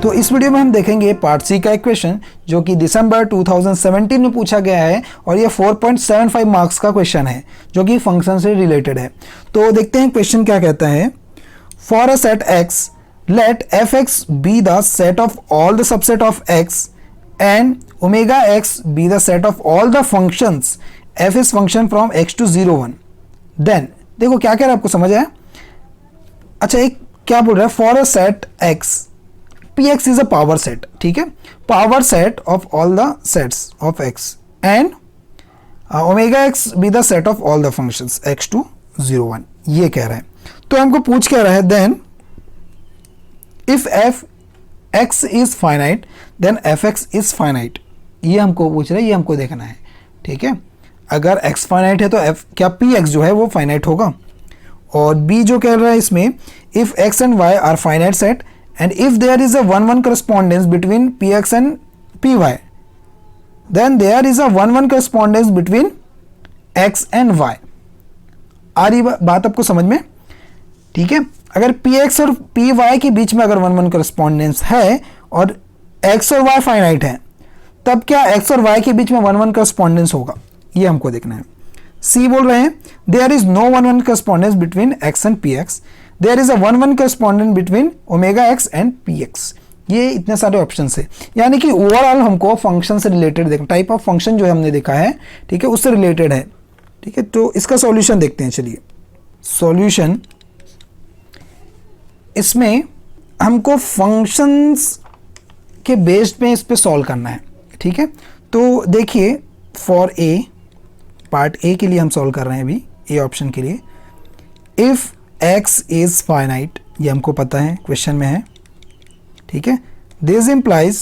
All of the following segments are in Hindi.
तो इस वीडियो में हम देखेंगे पार्ट सी का एक क्वेश्चन जो कि दिसंबर 2017 में पूछा गया है और ये 4.75 मार्क्स का क्वेश्चन है जो कि फंक्शन से रिलेटेड है। तो देखते हैं क्वेश्चन क्या कहता है। For a set x let f(x) be the set of all the subset of x and omega x be the set of all the functions f is function from x to 0 1 then देखो क्या कह रहा है, आपको समझ आया। अच्छा, एक क्या बोल रहा है, for a set x px is a power set, ठीक है, power set of all the sets of x and omega x be the set of all the functions x to 0 1, ये कह रहा है। तो हमको पूछ क्या रहा है, then if f x is finite then fx is finite, ये हमको पूछ रहा है, ये हमको देखना है, ठीक है। अगर x फाइनाइट है तो f क्या px जो है वो फाइनाइट होगा। और b जो कह रहा है इसमें, if x and y are finite set and if there is a 1-1 correspondence between px and py then there is a 1-1 correspondence between x and y। आ रही बात आपको समझ में, ठीक है। अगर px और py के बीच में अगर 1-1 करस्पॉन्डेंस है और x और y फाइनाइट है तब क्या x और y के बीच में 1-1 करस्पॉन्डेंस होगा, ये हमको देखना है। C बोल रहे हैं there is no 1-1 correspondence between x and px, there is a 1-1 correspondence between omega x and px। ये इतने सारे ऑप्शन है, यानी कि ओवरऑल हमको फंक्शन से रिलेटेड देखना, टाइप ऑफ फंक्शन जो हमने देखा है, ठीक है, उससे रिलेटेड है, ठीक है। तो इसका सॉल्यूशन देखते हैं, चलिए। सॉल्यूशन, इसमें हमको फंक्शंस के बेस्ड पे इस पे सॉल्व करना है, ठीक है। तो देखिए, फॉर ए, पार्ट ए के लिए हम सॉल्व कर रहे हैं अभी, ए ऑप्शन के लिए। इफ x इज फाइनाइट, ये हमको पता है, क्वेश्चन में है, ठीक है। This implies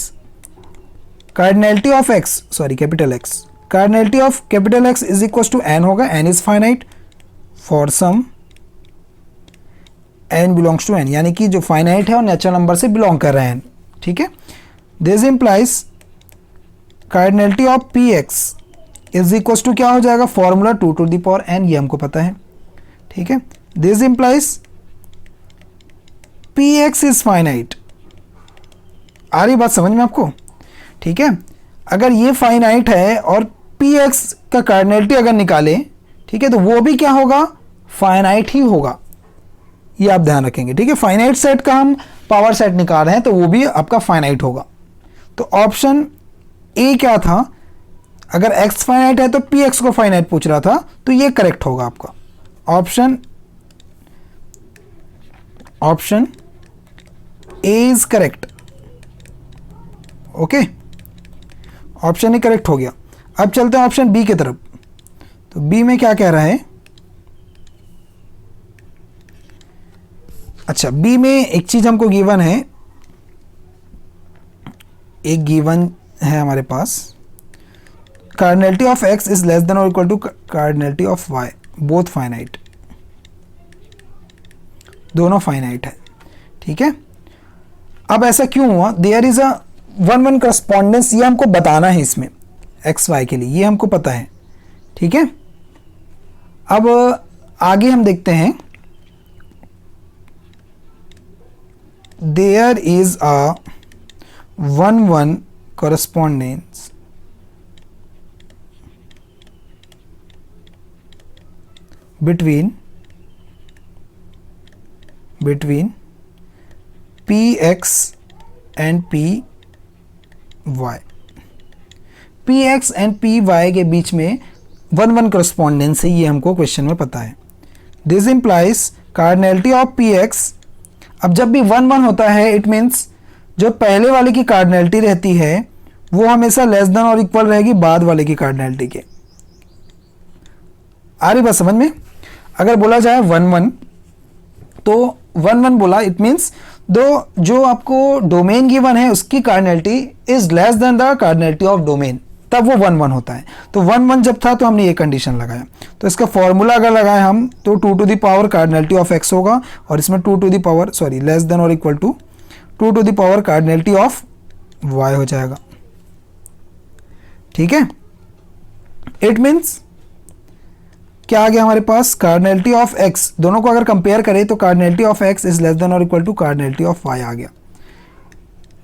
cardinality of x, sorry capital x, cardinality of capital x is equal to n होगा, n is finite for some n belongs to n, यानी कि जो फाइनाइट है और नेचुरल नंबर से बिलोंग कर रहे हैं, ठीक है। This implies cardinality of px is equal to क्या हो जाएगा, formula 2 to the power n, ये हमको पता है, ठीक है। This implies px is finite, आ रही बात समझ में आपको, ठीक है। अगर ये फाइनाइट है और px का कार्डिनलिटी अगर निकाले, ठीक है, तो वो भी क्या होगा, फाइनाइट ही होगा, ये आप ध्यान रखेंगे, ठीक है। फाइनाइट सेट का हम पावर सेट निकाल रहे हैं तो वो भी आपका फाइनाइट होगा। तो ऑप्शन ए क्या था, अगर x फाइनाइट है तो px को फाइनाइट पूछ रहा था, तो ये करेक्ट होगा आपका। Option A is correct, okay, option A correct हो गया। अब चलते हैं ऑप्शन बी की तरफ। तो बी में क्या कह रहा है, अच्छा, बी में एक चीज हमको गिवन है, एक गिवन है हमारे पास, cardinality of x is less than और equal to cardinality of y, both finite, दोनों फाइनाइट है, ठीक है। अब ऐसा क्यों हुआ, देयर इज अ 1-1 करस्पॉन्डेंस, ये हमको बताना है इसमें x y के लिए, ये हमको पता है, ठीक है। अब आगे हम देखते हैं, there is a 1-1 correspondence between px and py, px and py के बीच में 1-1 correspondence है, ये हमको क्वेश्चन में पता है। this implies cardinality of px, अब जब भी 1-1 होता है इट मीन्स जो पहले वाले की कार्डिनलिटी रहती है वो हमेशा लेस देन और इक्वल रहेगी बाद वाले की कार्डिनलिटी के। आ रही बात समझ में। अगर बोला जाए 1-1 तो 1-1 बोला इट मीन्स जो आपको डोमेन गिवन है उसकी cardinality is less then the cardinality of domain, तब वो 1-1 होता है। तो 1-1 जब था तो हमने ये कंडीशन लगाया, तो इसका फॉर्मूला अगर लगाए हम तो 2 to the power cardinality of x होगा और इसमें 2 to the power sorry less than और equal to 2 to the power cardinality of y हो जाएगा, ठीक है। इट मीन्स क्या आ गया हमारे पास, कार्डिनलिटी ऑफ x, दोनों को अगर कंपेयर करें तो cardinality of x is less than और equal to cardinality of y आ गया।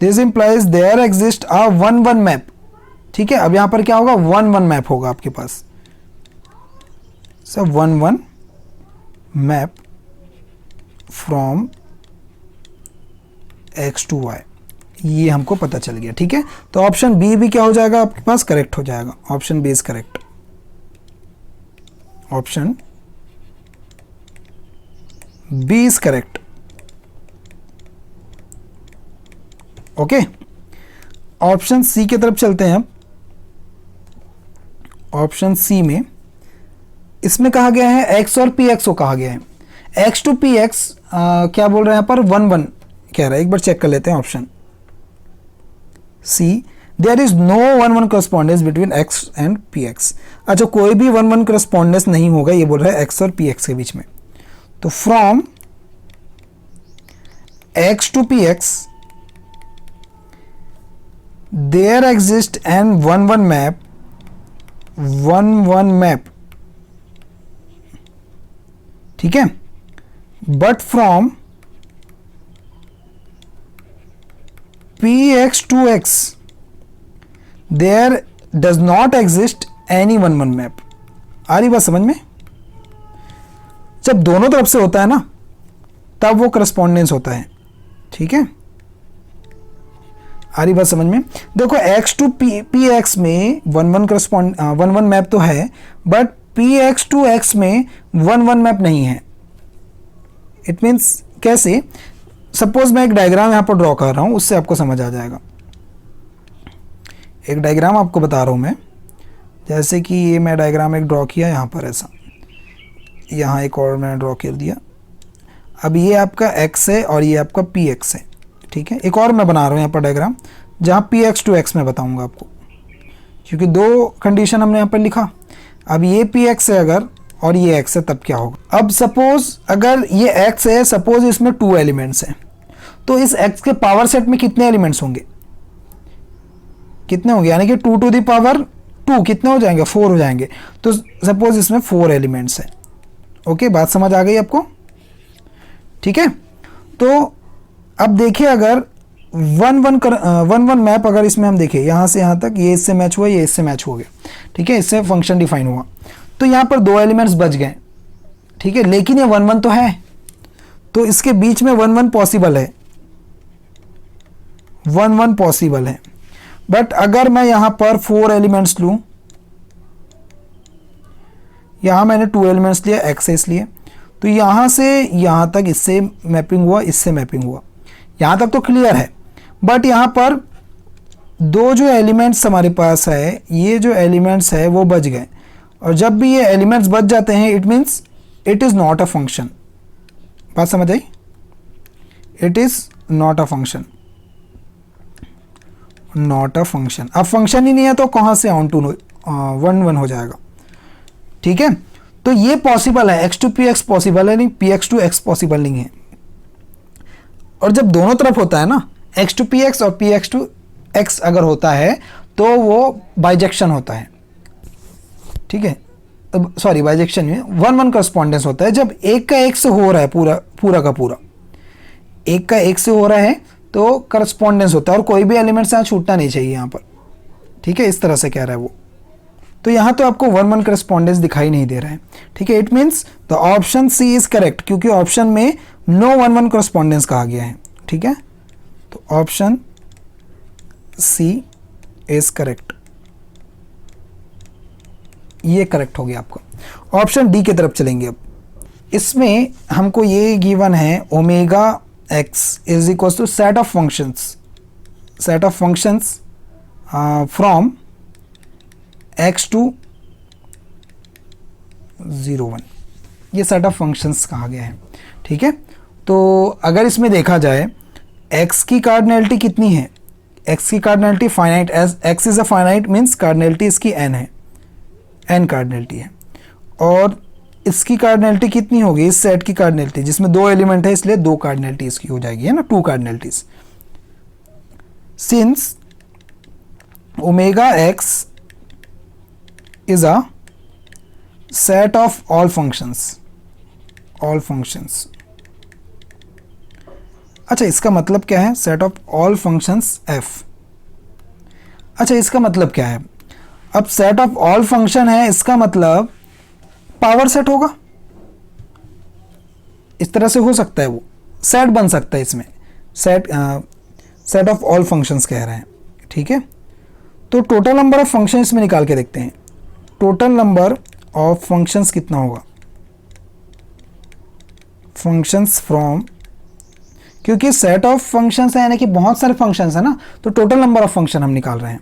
This implies there exist a 1-1 map. ठीक है, अब यहां पर क्या होगा, 1-1 मैप होगा आपके पास, सब 1-1 map from x to y, ये हमको पता चल गया। ठीक है, तो ऑप्शन बी भी क्या हो जाएगा आपके पास, करेक्ट हो जाएगा। Option B is correct, option B is correct. Okay, option C की तरफ चलते हैं अब। ऑप्शन सी में इसमें कहा गया है x और px को कहा गया है। x टू px क्या बोल रहे हैं यहाँ पर, 1-1 कह रहा है। एक बार चेक कर लेते हैं option C, there is no 1-1 correspondence between x and px। अच्छा, कोई भी 1-1 करस्पॉन्डेंस नहीं होगा, ये बोल रहा है x और px के बीच में। तो from x to px there exist an 1-1 map, 1-1 map, ठीक है, but from px to x there does not exist any 1-1 map. आ रही बात समझ में? जब दोनों तरफ से होता है ना, तब वो करस्पॉन्डेंस होता है। ठीक है, आ रही बात समझ में? देखो x टू px में 1-1 मैप तो है, बट px टू x में 1-1 मैप नहीं है। इट मीन्स कैसे, सपोज मैं एक डायग्राम यहां पर ड्रॉ कर रहा हूं, उससे आपको समझ आ जाएगा। एक डायग्राम आपको बता रहा हूं मैं, जैसे कि ये मैं डायग्राम एक ड्रॉ किया यहां पर, ऐसा यहां एक और मैंने ड्रॉ कर दिया। अब ये आपका x है और ये आपका px है। ठीक है, एक और मैं बना रहा हूं यहां पर डायग्राम, जहां px टू x मैं बताऊंगा आपको, क्योंकि दो कंडीशन हमने यहां पर लिखा। अब ये px है अगर, और ये x है, तब क्या होगा। अब सपोज अगर ये x है, सपोज इसमें 2 एलिमेंट्स हैं, तो इस x के पावर सेट में कितने एलिमेंट्स होंगे, कितने होंगे, यानी कि 2 टू द पावर 2 कितने हो जाएंगे, 4 हो जाएंगे। तो सपोज इसमें 4 एलिमेंट्स हैं। ओके, बात समझ आ गई आपको? ठीक है, तो अब देखिए अगर 1-1 मैप अगर इसमें हम देखें, यहाँ से यहाँ तक, ये इससे मैच हुआ, ये इससे मैच हो गया। ठीक है, इससे फंक्शन डिफाइन हुआ, तो यहाँ पर 2 एलिमेंट्स बच गए। ठीक है, लेकिन ये 1-1 तो है, तो इसके बीच में 1-1 पॉसिबल है, 1-1 पॉसिबल है। बट अगर मैं यहां पर 4 एलिमेंट्स लूं, यहां मैंने 2 एलिमेंट्स लिया, x है इसलिए, तो यहां से यहां तक इससे मैपिंग हुआ, इससे मैपिंग हुआ, यहां तक तो क्लियर है। बट यहां पर 2 जो एलिमेंट्स हमारे पास है, ये जो एलिमेंट्स है वो बच गए, और जब भी ये एलिमेंट्स बच जाते हैं, it means it is not a function. बात समझ आई? It is not a function, not a function. अब फंक्शन ही नहीं है तो कहां से ऑन टू 1-1 हो जाएगा। ठीक है, तो ये पॉसिबल है, x टू px पॉसिबल है, नहीं px टू x पॉसिबल नहीं है। और जब दोनों तरफ होता है ना, x टू px और px टू x अगर होता है, तो वो बाइजेक्शन होता है। ठीक है, सॉरी बाइजेक्शन में 1-1 करस्पॉन्डेंस होता है, जब एक का एक से हो रहा है, पूरा का पूरा एक का एक से हो रहा है, तो करस्पॉन्डेंस होता है, और कोई भी एलिमेंट्स यहाँ छूटना नहीं चाहिए यहाँ पर। ठीक है, इस तरह से कह रहा है वो। तो यहाँ तो आपको 1-1 करस्पॉन्डेंस दिखाई नहीं दे रहा है। ठीक है, it means the option C is correct, क्योंकि ऑप्शन में नो 1-1 करस्पॉन्डेंस कहा गया है। ठीक है, तो ऑप्शन सी इज करेक्ट, ये करेक्ट हो गया आपका। ऑप्शन डी की तरफ चलेंगे अब। इसमें हमको ये गिवन है, omega x is equal to set of functions from x to 0-1, ये सेट ऑफ फंक्शंस कहा गया है। ठीक है, तो अगर इसमें देखा जाए, x की कार्डिनैलिटी कितनी है, x की cardinality finite, as x is a finite means cardinality इसकी n है, n कार्डिनैलिटी है, और इसकी कार्डिनैलिटी कितनी होगी, इस सेट की कार्डिनैलिटी, जिसमें 2 एलिमेंट है इसलिए 2 कार्डिनैलिटी इसकी हो जाएगी, है ना, 2 cardinalities. Since omega x is a set of all functions, अच्छा, इसका मतलब क्या है? Set of all functions f। अच्छा, इसका मतलब क्या है? अब सेट ऑफ ऑल फंक्शन है, इसका मतलब पावर सेट होगा। इस तरह से हो सकता है, वो सेट बन सकता है इसमें। सेट ऑफ ऑल फंक्शंस कह रहे हैं, ठीक है। तो टोटल नंबर ऑफ फंक्शन इसमें निकाल के देखते हैं। टोटल नंबर ऑफ फंक्शंस कितना होगा? फंक्शंस फ्रॉम, क्योंकि सेट ऑफ फंक्शंस है यानी कि बहुत सारे फंक्शंस है ना, तो टोटल नंबर ऑफ फंक्शन हम निकाल रहे हैं।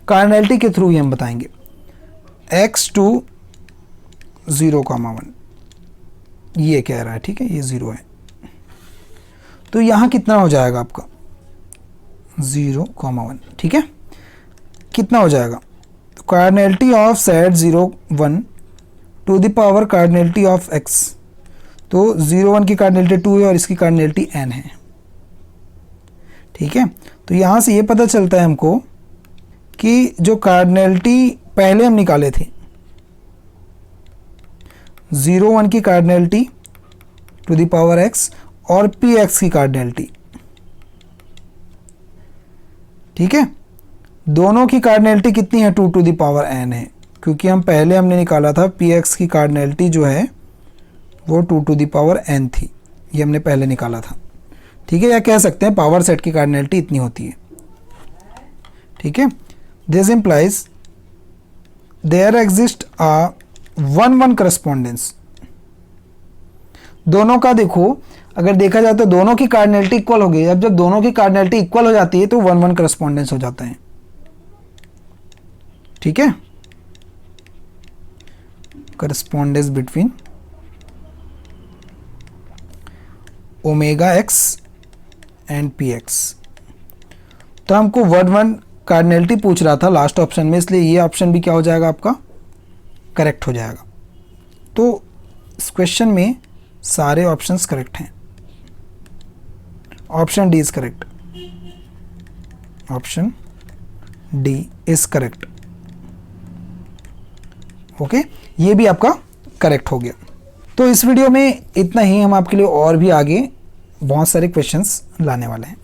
कार्डिनैलिटी के थ्रू ही हम बताएंगे। x टू 0,1 ये कह रहा है, ठीक है, ये 0 है। तो यहाँ कितना हो जाएगा आपका? 0,1, ठीक है। कितना हो जाएगा? तो cardinality of set 0,1 to the power cardinality of x, तो 0,1 की कार्डिनैलिटी 2 है और इसकी कार्डिनैलिटी n है, ठीक है। तो यहाँ से ये पता चलता है हमको कि जो कार्डिनैलिटी पहले हम निकाले थे 0,1 की cardinality to the power x और px की कार्डिनैलिटी, ठीक है, दोनों की कार्डिनैलिटी कितनी है? 2 टू द पावर n है, क्योंकि हम पहले हमने निकाला था px की कार्डिनैलिटी जो है वो 2 टू द पावर n थी, ये हमने पहले निकाला था, ठीक है। या कह सकते हैं पावर सेट की कार्डिनैलिटी इतनी होती है, ठीक है। This implies there exist a 1-1 correspondence. दोनों का देखो, अगर देखा जाए तो दोनों की कार्डिनैलिटी इक्वल होगी। अब जब दोनों की कार्डिनैलिटी इक्वल हो जाती है तो 1-1 करस्पॉन्डेंस हो जाता है, ठीक है। Correspondence between omega x and px। तो हमको 1-1 कार्डिनैलिटी पूछ रहा था लास्ट ऑप्शन में, इसलिए ये ऑप्शन भी क्या हो जाएगा आपका? करेक्ट हो जाएगा। तो इस क्वेश्चन में सारे ऑप्शंस करेक्ट हैं। Option D is correct. Option D is correct. Okay, ये भी आपका करेक्ट हो गया। तो इस वीडियो में इतना ही। हम आपके लिए और भी आगे बहुत सारे क्वेश्चंस लाने वाले हैं।